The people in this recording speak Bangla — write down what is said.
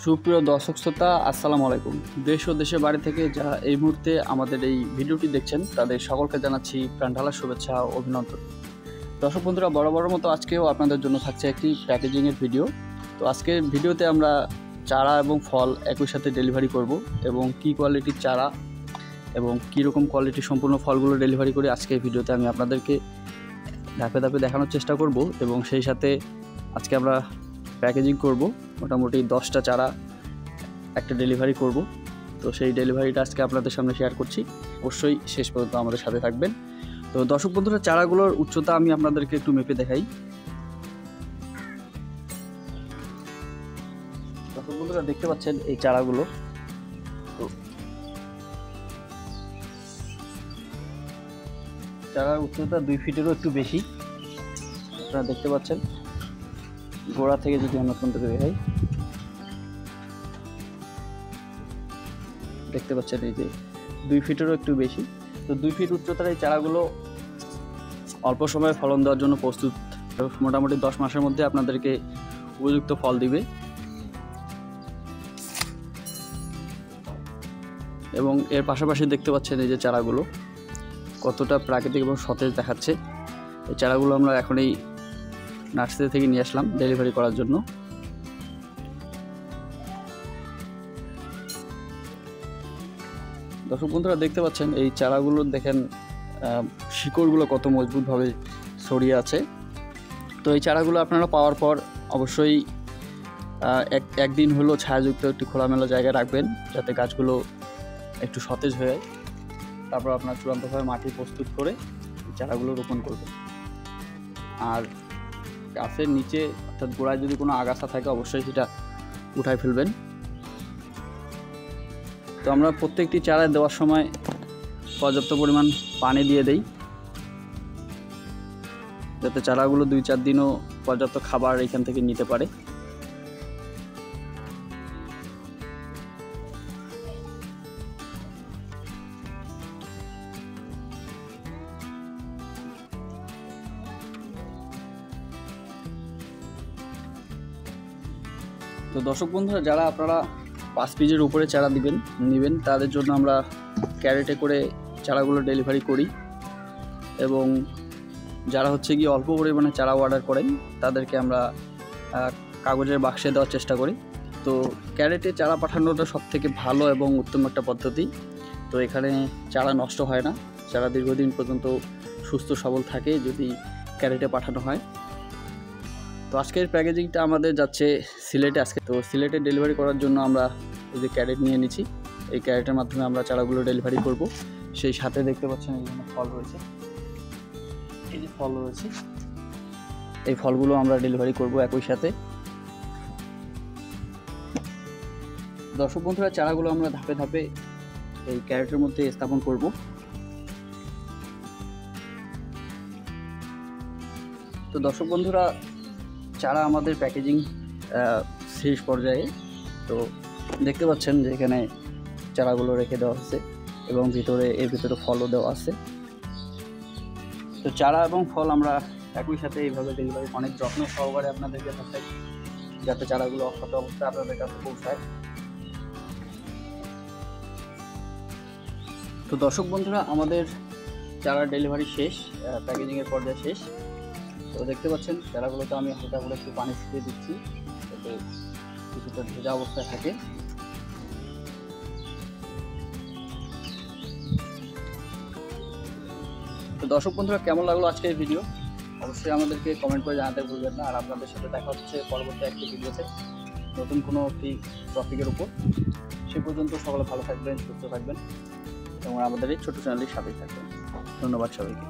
সুপ্রিয় দর্শক শ্রোতা, আসসালামু আলাইকুম। দেশ ও দেশের বাড়ি থেকে যারা এই মুহূর্তে আমাদের এই ভিডিওটি দেখছেন তাদের সকলকে জানাচ্ছি প্রাণঢালা শুভেচ্ছা ও অভিনন্দন। দর্শক বন্ধুরা, বরাবরের মতো আজকেও আপনাদের জন্য থাকছে একটি প্যাকেজিংয়ের ভিডিও। তো আজকের ভিডিওতে আমরা চারা এবং ফল একই সাথে ডেলিভারি করব এবং কী কোয়ালিটির চারা এবং কীরকম কোয়ালিটির সম্পূর্ণ ফলগুলো ডেলিভারি করে আজকের ভিডিওতে আমি আপনাদেরকে ধাপে ধাপে দেখানোর চেষ্টা করব। এবং সেই সাথে আজকে আমরা প্যাকেজিং করব, মোটামুটি 10টা চারা একটা ডেলিভারি করব। তো সেই ডেলিভারিটা আজকে আপনাদের সামনে শেয়ার করছি, অবশ্যই শেষ পর্যন্ত আমাদের সাথে থাকবেন। তো দর্শক বন্ধুরা, চারাগুলোর উচ্চতা আমি আপনাদেরকে একটু মেপে দেখাই। দর্শক বন্ধুরা, দেখতে পাচ্ছেন এই চারাগুলো, তো চারার উচ্চতা 2 ফিটেরও একটু বেশি। আপনারা দেখতে পাচ্ছেন, গোড়া থেকে যদি আমরা আপনাদের দেখাই, দেখতে পাচ্ছেন এই যে 2 ফিটেরও একটু বেশি। তো 2 ফিট উচ্চতার এই চারাগুলো অল্প সময়ে ফলন দেওয়ার জন্য প্রস্তুত। মোটামুটি 10 মাসের মধ্যে আপনাদেরকে উপযুক্ত ফল দিবে। এবং এর পাশাপাশি দেখতে পাচ্ছেন এই যে চারাগুলো কতটা প্রাকৃতিক এবং সতেজ দেখাচ্ছে। এই চারাগুলো আমরা এখন এই নার্সারি থেকে নিয়ে আসলাম ডেলিভারি করার জন্য। দর্শক বন্ধুরা, দেখতে পাচ্ছেন এই চারাগুলো দেখেন শিকড়গুলো কত মজবুতভাবে ছড়িয়ে আছে। তো এই চারাগুলো আপনারা পাওয়ার পর অবশ্যই একদিন হলো ছায়াযুক্ত একটি খোলামেলা জায়গায় রাখবেন, যাতে গাছগুলো একটু সতেজ হয়ে যায়। তারপর আপনার চূড়ান্তভাবে মাটি প্রস্তুত করে চারাগুলো রোপণ করবেন। আর গাছের নিচে অর্থাৎ গোড়ায় যদি কোনো আগাছা থাকে অবশ্যই সেটা উঠায় ফেলবেন। তো আমরা প্রত্যেকটি চারায় দেওয়ার সময় পর্যাপ্ত পরিমাণ পানি দিয়ে দেই, যাতে চারাগুলো 2-4 দিনও পর্যাপ্ত খাবার এখান থেকে নিতে পারে। তো দর্শক বন্ধুরা, যারা আপনারা 5 পিসের উপরে চারা নেবেন তাদের জন্য আমরা ক্যারেটে করে চারাগুলো ডেলিভারি করি। এবং যারা গিয়ে অল্প পরিমাণে চারা অর্ডার করেন তাদেরকে আমরা কাগজের বাক্সে দেওয়ার চেষ্টা করি। তো ক্যারেটে চারা পাঠানোটা সবথেকে ভালো এবং উত্তম একটা পদ্ধতি। তো এখানে চারা নষ্ট হয় না, চারা দীর্ঘদিন পর্যন্ত সুস্থ সবল থাকে যদি ক্যারেটে পাঠানো হয়। তো আজকের প্যাকেজিংটা আমাদের যাচ্ছে সিলেটে। তো সিলেটে ডেলিভারি করার জন্য আমরা এই যে ক্যারেট নিয়ে নিচ্ছি, এই ক্যারেটের মাধ্যমে আমরা চারাগুলো ডেলিভারি করব। সেই সাথে দেখতে পাচ্ছেন এখানে ফল রয়েছে, এই যে ফল রয়েছে, এই ফলগুলো আমরা ডেলিভারি করব একই সাথে। দর্শক বন্ধুরা, চারাগুলো আমরা ধাপে ধাপে এই ক্যারেটের মধ্যে স্থাপন করব। তো দর্শক বন্ধুরা, চারা আমাদের প্যাকেজিং শেষ পর্যায়ে। তো দেখতে পাচ্ছেন যে এখানে চারাগুলো রেখে দেওয়া হচ্ছে এবং এর ভিতরে ফলও দেওয়া আছে। তো চারা এবং ফল আমরা একই সাথে এইভাবে ডেলিভারি অনেক যত্ন সহকারে আপনাদেরকে দেখাই, যাতে চারাগুলো অক্ষত অবস্থায় আপনাদের কাছে পৌঁছায়। তো দর্শক বন্ধুরা, আমাদের চারা ডেলিভারি শেষ, প্যাকেজিংয়ের পর্যায়ে শেষ। তো দেখতে পাচ্ছেন চারাগুলোতে আমি হালকা করে একটু পানি ছিটিয়ে দিচ্ছি, যাতে কিছুটা ভেজা অবস্থায় থাকে। তো দর্শক বন্ধুরা, কেমন লাগলো আজকের ভিডিও অবশ্যই আমাদেরকে কমেন্ট করে জানাতে ভুলবেন না। আর আপনাদের সাথে দেখা হচ্ছে পরবর্তী একটি ভিডিওতে নতুন কোনো একটি টপিকের উপর। সে পর্যন্ত সকলে ভালো থাকবেন, সুস্থ থাকবেন এবং আমাদের এই ছোটো চ্যানেলটির সাথেই থাকবেন। ধন্যবাদ সবাইকে।